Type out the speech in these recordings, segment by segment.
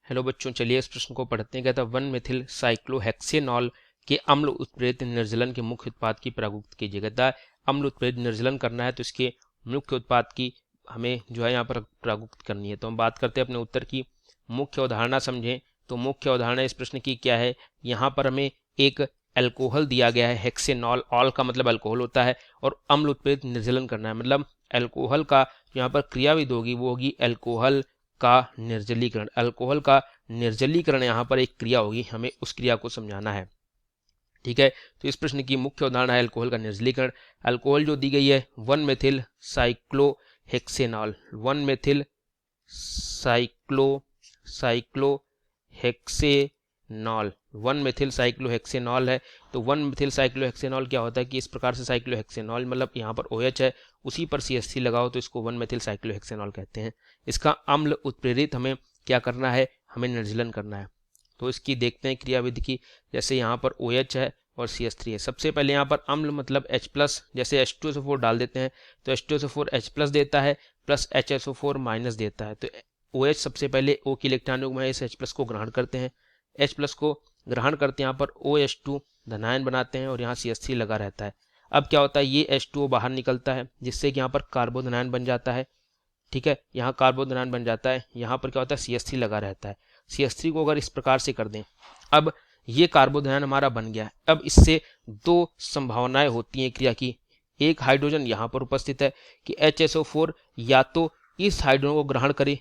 Hello बच्चों, चलिए इस प्रश्न को पढ़ते हैं। कहता है 1 मेथिल साइक्लोहेक्सेनॉल के अम्ल उत्प्रेरित निर्जलन के मुख्य उत्पाद की प्रारूप कीजिए। कहता है अम्ल उत्प्रेरित निर्जलन करना है तो इसके मुख्य उत्पाद की हमें जो है यहाँ पर प्रारूप करनी है। तो हम बात करते हैं अपने उत्तर की। मुख्य अवधारणा समझें तो मुख्य अवधारणा इस प्रश्न की क्या है। यहाँ पर हमें एक एल्कोहल दिया गया है, हेक्सेनॉल, ऑल का मतलब अल्कोहल होता है, और अम्ल उत्प्रेरित निर्जलन करना है, मतलब एल्कोहल का यहाँ पर क्रियाविधि होगी वो होगी एल्कोहल का निर्जलीकरण। अल्कोहल का निर्जलीकरण यहाँ पर एक क्रिया होगी, हमें उस क्रिया को समझाना है। ठीक है, तो इस प्रश्न की मुख्य अवधारणा है अल्कोहल का निर्जलीकरण। अल्कोहल जो दी गई है 1 methyl cyclohexanol, 1 methyl cyclohexanol, 1 methyl cyclohexanol है। तो 1 मेथिल साइक्लोहेक्सेनॉल क्या होता है कि इस प्रकार से साइक्लोहेक्सेनॉल मतलब यहाँ पर OH है, उसी पर CH3 लगाओ तो इसको 1 मेथिल साइक्लोहेक्सेनॉल कहते हैं। इसका अम्ल उत्प्रेरित हमें क्या करना है, हमें निर्जलन करना है। तो इसकी देखते हैं क्रियाविधि की। जैसे यहाँ पर OH है और CH3 है। सबसे पहले यहाँ पर अम्ल मतलब H+, जैसे H2SO4 डाल देते हैं तो H2SO4 H+ देता है प्लस HSO4 माइनस देता है। तो OH सबसे पहले O की इलेक्ट्रॉन युग्म है, इस H+ को ग्रहण करते हैं, H+ को ग्रहण करते हैं, यहाँ पर OH2 धनायन बनाते हैं और यहाँ CH3 लगा रहता है। अब क्या होता है, ये H2O बाहर निकलता है जिससे कि यहाँ पर कार्बोधनायन बन जाता है। ठीक है, यहाँ कार्बोधनायन बन जाता है, यहाँ पर क्या होता है CH3 लगा रहता है। CH3 को अगर इस प्रकार से कर दें, अब ये कार्बोधनायन हमारा बन गया है। अब इससे दो संभावनाएं होती हैं क्रिया की। एक हाइड्रोजन यहाँ पर उपस्थित है कि HSO4 या तो इस हाइड्रोजन को ग्रहण करे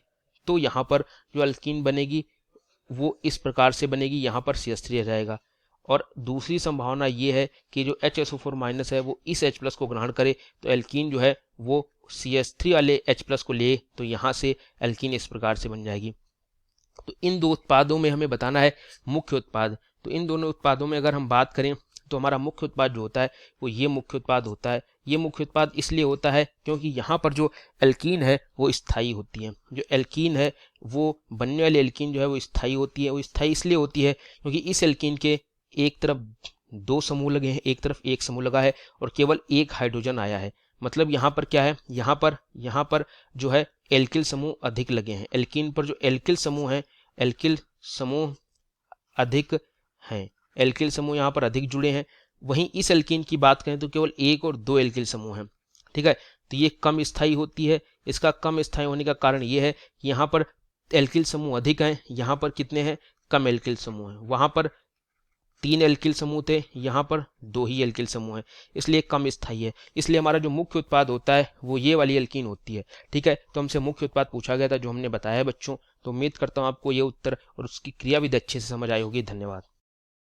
तो यहाँ पर जो अल्कीन बनेगी वो इस प्रकार से बनेगी, यहाँ पर CH3 रह जाएगा। और दूसरी संभावना ये है कि जो HSO4 माइनस है वो इस H+ को ग्रहण करे तो एल्कीन जो है वो CH3 वाले H+ को ले तो यहाँ से एल्कीन इस प्रकार से बन जाएगी। तो इन दो उत्पादों में हमें बताना है मुख्य उत्पाद। तो इन दोनों उत्पादों में अगर हम बात करें तो हमारा मुख्य उत्पाद जो होता है वो ये मुख्य उत्पाद होता है। ये मुख्य उत्पाद इसलिए होता है क्योंकि यहाँ पर जो एल्कीन है वो स्थायी होती है। जो एल्कीन है वो बनने वाली एल्कीन जो है वो स्थायी होती है। वो स्थायी इसलिए होती है क्योंकि इस एल्कीन के एक तरफ दो समूह लगे हैं, एक तरफ एक समूह लगा है और केवल एक हाइड्रोजन आया है। मतलब यहाँ पर क्या है, यहाँ पर जो है एल्किल समूह अधिक लगे हैं। एल्कीन पर जो एल्किल समूह है, एल्किल समूह अधिक हैं, एल्किल समूह यहाँ पर अधिक जुड़े हैं। वहीं इस एल्कीन की बात करें तो केवल एक और दो एल्किल समूह हैं। ठीक है, तो ये कम स्थायी होती है। इसका कम स्थायी होने का कारण ये है कि यहाँ पर एल्किल समूह अधिक हैं, यहाँ पर कितने हैं, कम एल्किल समूह हैं। वहां पर 3 एल्किल समूह थे, यहाँ पर 2 ही एल्किल समूह हैं, इसलिए कम स्थायी है। इसलिए हमारा जो मुख्य उत्पाद होता है वो ये वाली एल्कीन होती है। ठीक है, तो हमसे मुख्य उत्पाद पूछा गया था जो हमने बताया है बच्चों। तो उम्मीद करता हूँ आपको ये उत्तर और उसकी क्रियाविधि अच्छे से समझ आई होगी। धन्यवाद।